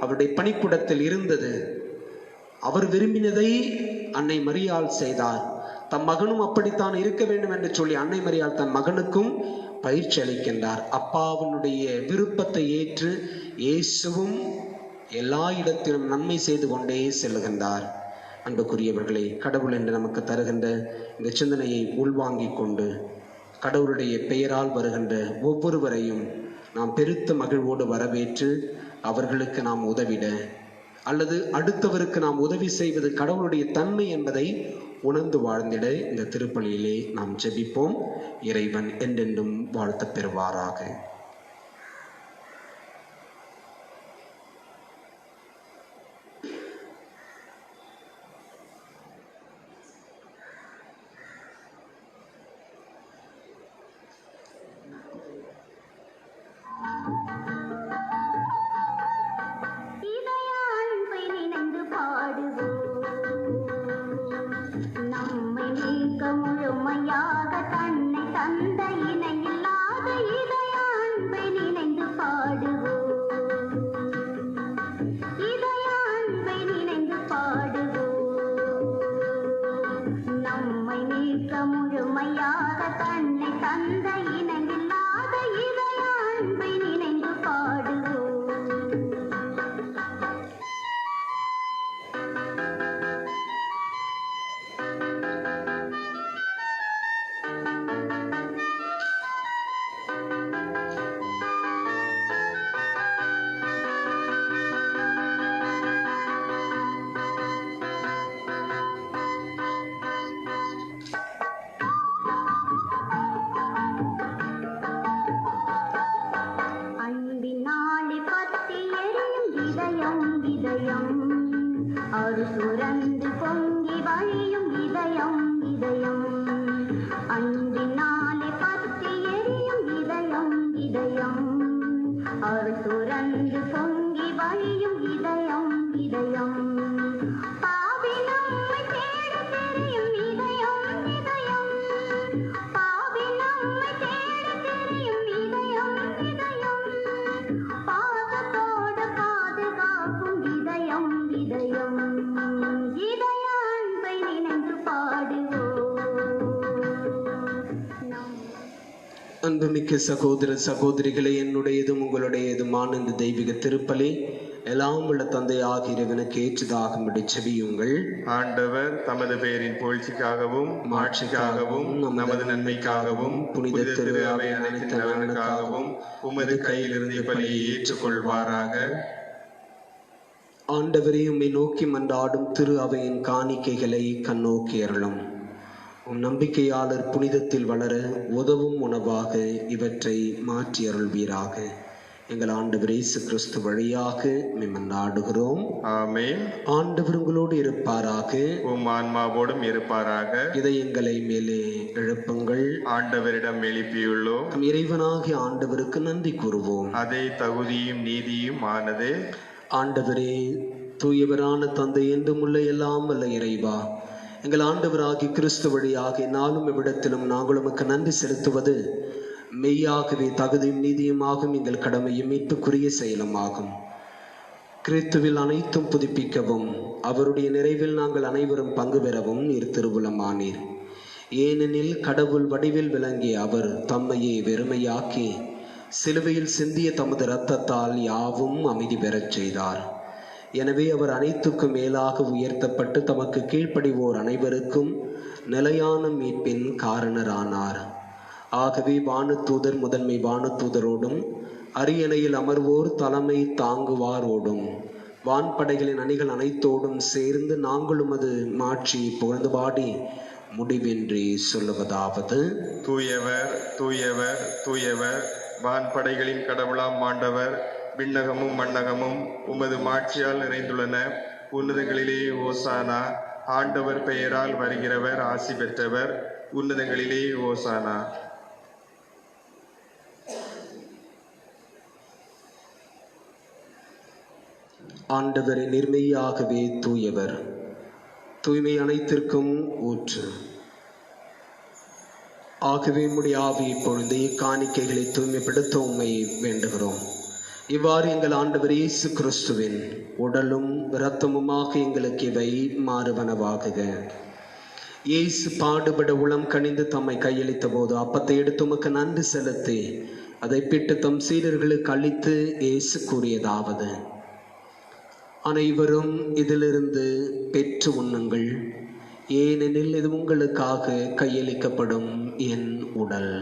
அவருடைய பணிக்குடத்தில் இருந்தது. அவர் விரும்பினதை அன்னை மரியாள் செய்தார். தம் மகனும் அப்படித்தான் இருக்க வேண்டும் என்று சொல்லி அன்னை மரியாள் தன் மகனுக்கும் பயிற்சி அளிக்கின்றார். அப்பாவினுடைய விருப்பத்தை ஏற்று இயேசுவும் எல்லா இடத்திலும் நன்மை செய்து கொண்டே செல்லுகின்றார். அன்புக்குரியவர்களே, கடவுள் என்று நமக்கு தருகின்ற இந்த சிந்தனையை உள்வாங்கிக் கொண்டு கடவுளுடைய பெயரால் வருகின்ற ஒவ்வொருவரையும் நாம் பெருத்த மகிழ்வோடு வரவேற்று அவர்களுக்கு நாம் உதவிட, அல்லது அடுத்தவருக்கு நாம் உதவி செய்வது கடவுளுடைய தன்மை என்பதை உணர்ந்து வாழ்ந்திட இந்த திருப்பலியிலே நாம் ஜெபிப்போம். இறைவன் என்றென்றும் வாழ்த்தப் பெறுவாராக. முழுமையாக தன்னை தந்த இணையில்லாத இதய அன்பை நினைந்து பாடுவோம். இதய அன்பை நினைந்து பாடுவோம். நம்மை மீட்க முழுமையாக தன்னை தந்த இணையில்லாத இதய அன்பை நினைந்து பாடுவோம். அன்பினாலே பற்றி எரியும் இதயம் இதயம் அரு சுரந்து பொங்கி வழியும் இதயம் இதயம். அன்பினாலே பற்றி எரியும் இதயம் இதயம் அரு சுரந்து பொங்கி வழியும் இதயம் இதயம். பாவி நம்மை தேடி தெரியும் இதயம் இதயம். பாவி நம்மை தேடி தெரியும் இதயம் இதயம். பாதத்தோடு பாதுகாக்கும் இதயம் இதயம். இதய அன்பை நினைந்து பாடுவோம். அன்புமிக்க சகோதர சகோதரிகளே, என்னுடையதும் உங்களுடையதுமான இந்த தெய்வீக திருப்பலி எல்லாம் உள்ள தந்தையாகிய இறைவனுக்கு ஏற்றதாகும்படி செபியுங்கள். ஆண்டவர் தமது பெயரின் புகழ்ச்சிக்காகவும் மாட்சிக்காகவும் நமது நன்மைக்காகவும் புனித திரு அவை அனைத்து நலனுக்காகவும் உமது கையிலிருந்து பலியை ஏற்றுக்கொள்வாராக. ஆண்டவரே, உம்மை நோக்கி மன்றாடும் திரு அவையின் காணிக்கைகளை கண்ணோக்கி அருளும். உம் நம்பிக்கையாளர் புனிதத்தில் வளர உதவும் உணவாக இவற்றை மாற்றி அருள்வீராக. எங்கள் ஆண்டவர் இயேசு கிறிஸ்து வழியாக மன்றாடுகிறோம். ஆமென். ஆண்டவர் உங்களோடு இருப்பாராக. உம் ஆன்மாவோடும் இருப்பாராக. இதயங்களை மேலே எழுப்புங்கள். ஆண்டவரிடம் எழுப்பியுள்ளோம். நம் இறைவனாகிய ஆண்டவருக்கு நன்றி கூறுவோம். அதே தகுதியும் நீதியும் ஆனது. ஆண்டவரே, தூயவரான தந்தை என்றும் உள்ள எல்லாம் வல்ல இறைவா, எங்கள் ஆண்டவராகிய கிறிஸ்து வழியாக நாளும் இவ்விடத்திலும் நாங்கள் உமக்கு நன்றி செலுத்துவது மெய்யாகவே தகுதியும் நீதியுமாகும், எங்கள் கடமையும் மீட்புக்குரிய செயலுமாகும். கிறிஸ்துவில் அனைத்தும் புதுப்பிக்கவும் அவருடைய நிறைவில் நாங்கள் அனைவரும் பங்கு பெறவும் நீர் திருவுளமானீர். ஏனெனில் கடவுள் வடிவில் விளங்கிய அவர் தம்மையே வெறுமையாக்கி சிலுவையில் சிந்திய தமது இரத்தத்தால் யாவும் அமைதி பெறச் செய்தார். எனவே அவர் அனைத்துக்கும் மேலாக உயர்த்தப்பட்டு தமக்கு கீழ்ப்படிவோர் அனைவருக்கும் நிலையான மீட்பின் காரணரானார். ஆகவே வானதூதர் முதன்மை வானதூதரோடும் அரியணையில் அமர்வோர் தலைமை தாங்குவாரோடும் வான்படைகளின் அணிகள் அனைத்தோடும் சேர்ந்து நாங்களும் அது மாற்றி புகழ்ந்து பாடி முடிவின்றி சொல்லுவதாவது: தூயவர் தூயவர் தூயவர், வான்படைகளின் கடவுளாம் ஆண்டவர். விண்ணகமும் மண்ணகமும் உமது மாட்சியால் நிறைந்துள்ளன. உன்னதங்களிலே ஓசானா. ஆண்டவர் பெயரால் வருகிறவர் ஆசி பெற்றவர். உன்னதங்களிலே ஓசானா. ஆண்டவரை நிர்மையாகவே தூயவர், தூய்மை அனைத்திற்கும் ஊற்று. ஆகவே உம்முடைய ஆவியை பொழுது இக்காணிக்கைகளை தூய்மைப்படுத்த உம்மை வேண்டுகிறோம். இவ்வாறு எங்கள் ஆண்டவர் இயேசு கிறிஸ்துவின் உடலும் இரத்தமுமாக எங்களுக்கு இவை மாறுவனவாகுக. இயேசு பாடுபட உளம் கனிந்து தம்மை கையளித்த போது அப்பத்தை எடுத்து உமக்கு நன்றி செலுத்தி அதை பிட்டு தம் சீடர்களுக்கு அளித்து இயேசு கூறியதாவது: அனைவரும் இதிலிருந்து பெற்று உண்ணுங்கள், ஏனெனில் இது உங்களுக்காக கையளிக்கப்படும் என் உடல்.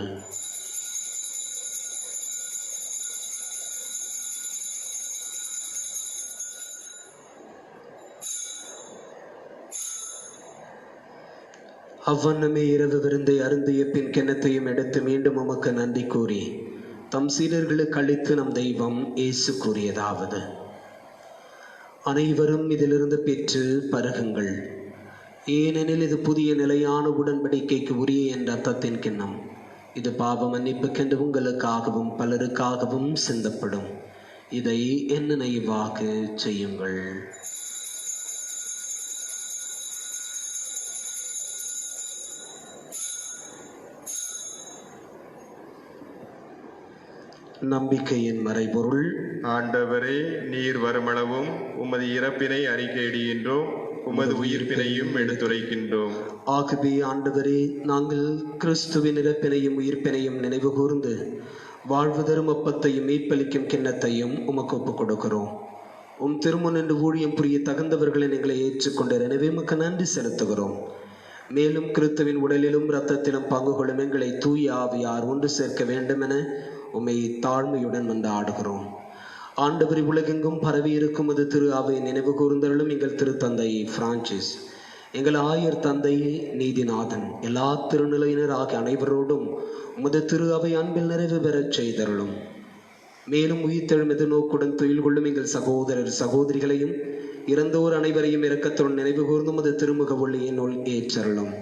அவ்வண்ணமே இரவு விருந்தை அருந்திய பின் கிண்ணத்தையும் எடுத்து மீண்டும் உமக்கு நன்றி கூறி தம் சீடர்களுக்கு அளித்து நம் தெய்வம் இயேசு கூறியதாவது: அனைவரும் இதிலிருந்து பெற்று பருகுங்கள், ஏனெனில் இது புதிய நிலையான உடன்படிக்கைக்கு உரிய என்ற ரத்தத்தின் கிண்ணம். இது பாவ மன்னிப்புக்கென்று உங்களுக்காகவும் பலருக்காகவும் சிந்தப்படும். இதை என் நினைவாக செய்யுங்கள். நம்பிக்கையின் மறைபொருள். ஆண்டவரே, நீர் வருமளவும் உமது இறப்பினை அறிக்கையிடுகின்றோம், உமது உயிர்ப்பினையும் எடுத்துரைக்கின்றோம். ஆகவே ஆண்டவரே, நாங்கள் கிறிஸ்துவின் இறப்பினையும் உயிர்ப்பினையும் நினைவு கூர்ந்து வாழ்வு தரும் அப்பத்தையும் மீட்பளிக்கும் கிண்ணத்தையும் உமக்கு ஒப்புக் கொடுக்கிறோம். உம் திருமுன் என்று ஊழியம் புரிய தகுந்தவர்களை எங்களை ஏற்றுக்கொண்டார். எனவே உமக்கு நன்றி செலுத்துகிறோம். மேலும் கிறிஸ்துவின் உடலிலும் இரத்தத்திலும் பங்கு கொள்ளும் எங்களை தூய ஆவியார் ஒன்று சேர்க்க வேண்டும் என உம்மை தாழ்மையுடன் ஆடுகிறோம். ஆண்டவரை உலகெங்கும் பரவி இருக்கும் அது திரு அவை நினைவு கூர்ந்தருளும் எங்கள் திருத்தந்தை பிரான்சிஸ், எங்கள் ஆயர் தந்தை நீதிநாதன், எல்லா திருநிலையினர் ஆகிய அனைவரோடும் உமது திரு அவை அன்பில் நிறைவு பெறச் செய்தருளும். மேலும் உயிர்த்தெழும் எதிர்நோக்குடன் துயில் கொள்ளும் எங்கள் சகோதரர் சகோதரிகளையும் இறந்தோர் அனைவரையும் இரக்கத்துடன் நினைவு கூர்ந்தும் அது திருமுக ஒளியினுள் ஏற்றருளும்.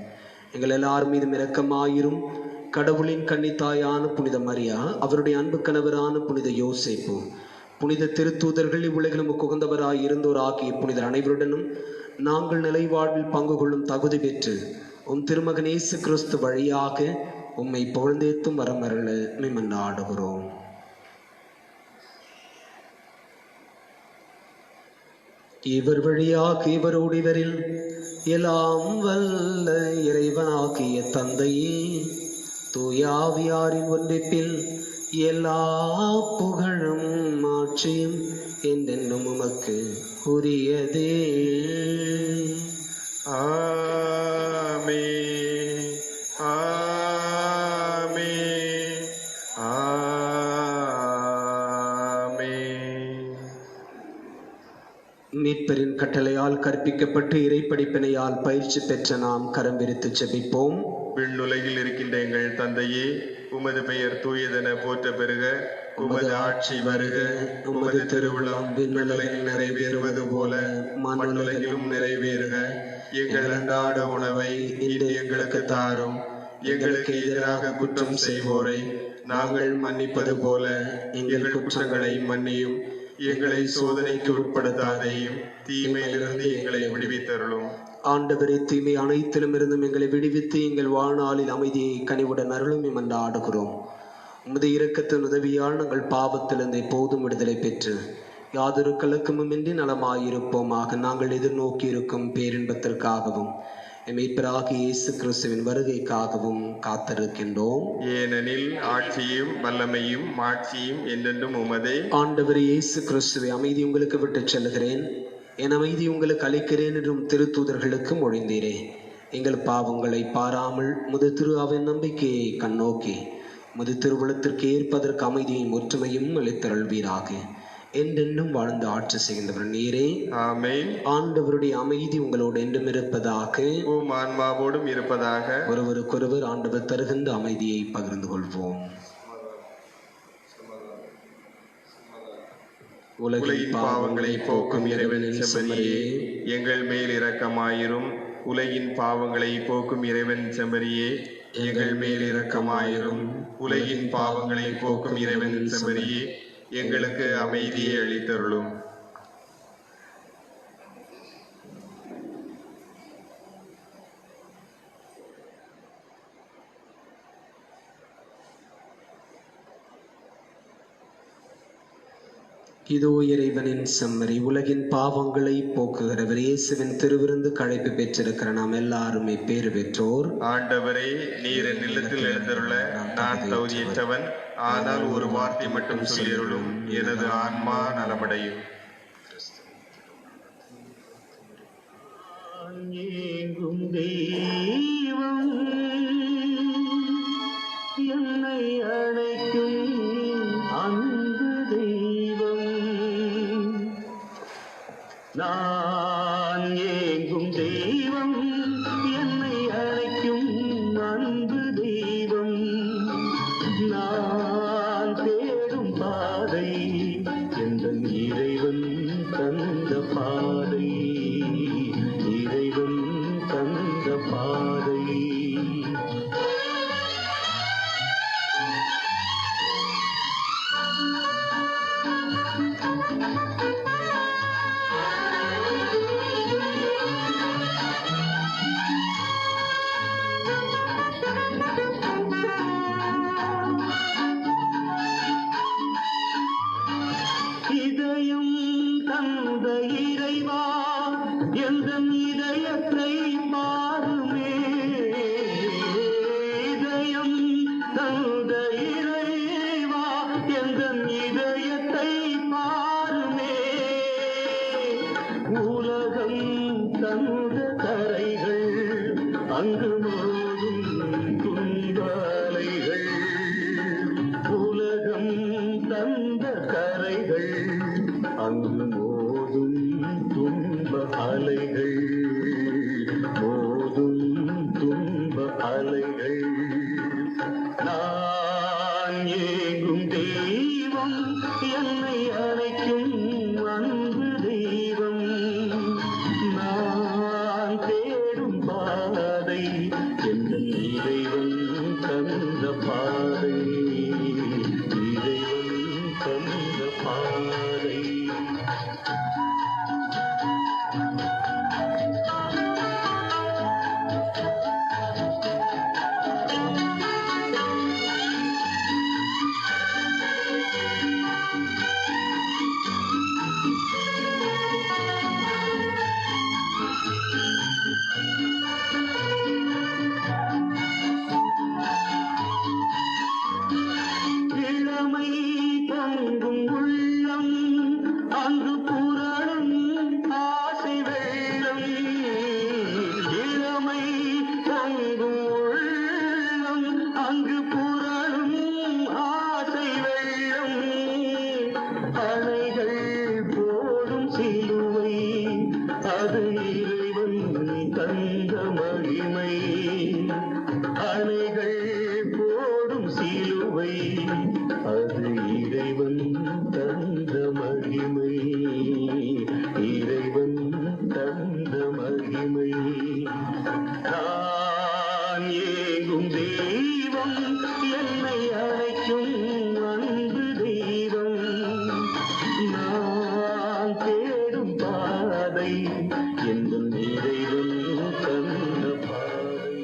எங்கள் எல்லார் மீதும் இரக்கமாயிரும். கடவுளின் கன்னித்தாயான புனித மரியா, அவருடைய அன்பு கணவரான புனித யோசேப்பு, புனித திருத்தூதர்கள், இவ்வுலகிலும் உகந்தவராய் இருந்தோர் ஆகிய புனிதர் அனைவருடனும் நாங்கள் நிலை வாழ்வில் பங்கு கொள்ளும் தகுதி பெற்று உம் திருமகன் இயேசு கிறிஸ்து வழியாக உம்மை புகழ்ந்தேத்தும் வரமருள மன்றாடுகிறோம். இவர் வழியாக இவரோடு இவரில் எல்லாம் வல்ல இறைவனாகிய தந்தையே, தூயாவியாரின் ஒன்றிப்பில் எல்லா புகழும் ஆட்சியும் என்றென்னும் உமக்கு உரியதே. ஆமென், ஆமென், ஆமென். மீட்பரின் கட்டளையால் கற்பிக்கப்பட்டு இறைப்படிப்பினையால் பயிற்சி பெற்ற நாம் கரம் விரித்து செபிப்போம். விண்ணுலகில் இருக்கின்ற எங்கள் தந்தையே, உமது பெயர் தூயதென போற்ற பெறுக. உமது ஆட்சி வருக. உமது திருவுளம் விண்ணுலகில் நிறைவேறுவது போல மண்ணுலகிலும் நிறைவேறுக. எங்கள் அன்றாட உணவை இன்று எங்களுக்கு தாரும். எங்களுக்கு எதிராக குற்றம் செய்வோரை நாங்கள் மன்னிப்பது போல எங்கள் குற்றங்களை மன்னியும். எங்களை சோதனைக்கு உட்படுத்தாதையும் தீமையிலிருந்து எங்களை விடுவித்தருளும். ஆண்டவரே, தீமை அனைத்திலும் இருந்தும் எங்களை விடுவித்து எங்கள் வாழ்நாளில் அமைதியை கனிவுடன் அருளும் ஆடுகிறோம். உமது இரக்கத்தின் உதவியால் நாங்கள் பாவத்திலிருந்து எப்போதும் விடுதலை பெற்று யாதொரு கலக்கமுமின்றி நலமாயிருப்போமாக. நாங்கள் எதிர்நோக்கி இருக்கும் பேரின்பத்திற்காகவும் மீட்பராகிய இயேசு கிறிஸ்துவின் வருகைக்காகவும் காத்திருக்கின்றோம். ஏனெனில் ஆட்சியும் வல்லமையும் மாட்சியும் என்றென்றும் உமதே. ஆண்டவர் இயேசு கிறிஸ்துவை, அமைதி உங்களுக்கு விட்டுச் செல்கிறேன், என் அமைதி உங்களுக்கு அளிக்கிறேன் என்றும் திருத்தூதர்களுக்கு மொழிந்தீரே. எங்கள் பாவங்களை பாராமல் முது திரு அவையின் நம்பிக்கையை கண்ணோக்கி முது திருவுளத்திற்கு ஏற்பதற்கு அமைதியும் ஒற்றுமையும் அளித்தருள்வீராக. என்றென்றும் வாழ்ந்து ஆட்சி செய்கின்றவர் நீரே. ஆமென். ஆண்டவருடைய அமைதி உங்களோடு என்றும் இருப்பதாக, உம் ஆன்மாவோடும் இருப்பதாக. ஒருவருக்கொருவர் ஆண்டவர் தருகின்ற அமைதியை பகிர்ந்து கொள்வோம். உலகின் பாவங்களை போக்கும் இறைவனின் செம்மறியே, எங்கள் மேல் இரக்கமாயிரும். உலகின் பாவங்களை போக்கும் இறைவன் செம்மறியே, எங்கள் மேல் இரக்கமாயிரும். உலகின் பாவங்களை போக்கும் இறைவன் செம்மறியே, எங்களுக்கு அமைதியை அளித்தருளும். இதோ இறைவனின் செம்மறி, உலகின் பாவங்களை போக்குகிறவர். இயேசுவின் திருவிருந்து கழைப்பு பெற்றிருக்கிற நாம் எல்லாருமே பேறு பெற்றோர். ஆண்டவரே, நீர் என் இல்லத்தில் எழுந்தருள நான் தகுதியற்றவன். ஆனால் ஒரு வார்த்தை மட்டும் சொல்லியருளும், எனது ஆன்மா நலமடையும். தெய்வம் என்னை அழைக்கும் அன்பு தெய்வம், நான் ஏங்கும் தெய்வம் என்னை அழைக்கும் அன்பு தெய்வம், நான் தேடும் பாதை எந்த இறைவன் தந்த பாதை, இறைவன் தந்த பாதை. தந்த இறைவா எந்தன் இதயத்தை பாருமே. உலகம் தந்த கரைகள் அங்கு மோதும் துன்பலைகள். உலகம் தந்த கரைகள் அங்கு மோதும் துன்ப அலைகள். மோதும் துன்ப அலைகள். நான் ஏங்கும் தெய்வம் என்னை அழைக்கும் அன்பு தெய்வம். நான் தேடும் பாதை என்ற இறைவன் தந்த பாதை. இறைவன் தந்த பாதை. இளமை தங்கும் உள்ளம் அங்கு புரளும் ஆசை வெள்ளம். இளமை தங்கும் உள்ளம் அங்கு புரளும் ஆசை வெள்ளம். அலைகள் போடும் சிலுவை அது இறைவன் தந்த மகிமை. அலைகள் போடும் சிலுவை அது இறைவன் தந்த மகிமை. இறைவன் தந்த மகிமை. நான் ஏங்கும் தெய்வம் என்னை அழைக்கும் அன்பு தெய்வம். நான் தேடும் பாதை என் இறைவன் தந்த பாதை.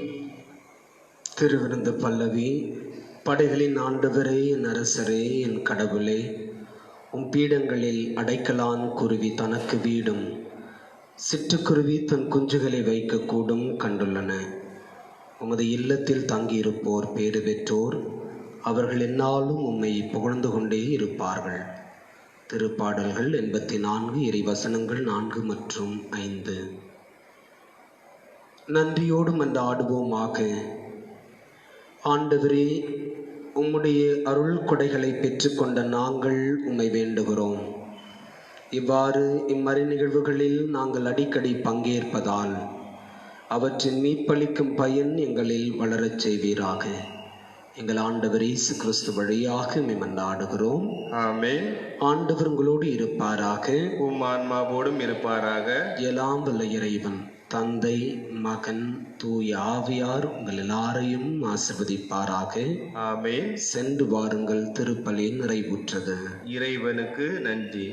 திருவிருந்து பல்லவி. படைகளின் ஆண்டவரே, என் அரசரே, என் கடவுளே, உம் பீடங்களில் அடைக்கலான் குருவி தனக்கு வீடும் சிட்டுக்குருவி தன் குஞ்சுகளை வைக்கக்கூடும் கண்டுள்ளன. உமது இல்லத்தில் தங்கியிருப்போர் பேறு பெற்றோர், அவர்கள் எந்நாளும் உம்மை புகழ்ந்து கொண்டே இருப்பார்கள். திருப்பாடல்கள் 84 இறைவசனங்கள் 4 மற்றும் 5. நன்றியோடு மன்றாடுவோமாக. ஆண்டவரே, உம்முடைய அருள் கொடைகளை பெற்றுக்கொண்ட நாங்கள் உம்மை வேண்டுகிறோம். இவ்வாறு இம்மறை நிகழ்வுகளில் நாங்கள் அடிக்கடி பங்கேற்பதால் அவற்றின் மீட்பளிக்கும் பயன் எங்களில் வளரச் செய்வீராக. எங்கள் ஆண்டவர் இயேசு கிறிஸ்து வழியாக மன்றாடுகிறோம். ஆமென். ஆண்டவர் உங்களோடு இருப்பாராக. உம் ஆன்மாவோடும் இருப்பாராக. எல்லாம் வல்ல இறைவன் தந்தை, மகன், தூய ஆவியார் உங்கள் எல்லாரையும் ஆசீர்வதிப்பாராக. ஆமென். சென்று வாருங்கள், திருப்பலி நிறைவுற்றது. இறைவனுக்கு நன்றி.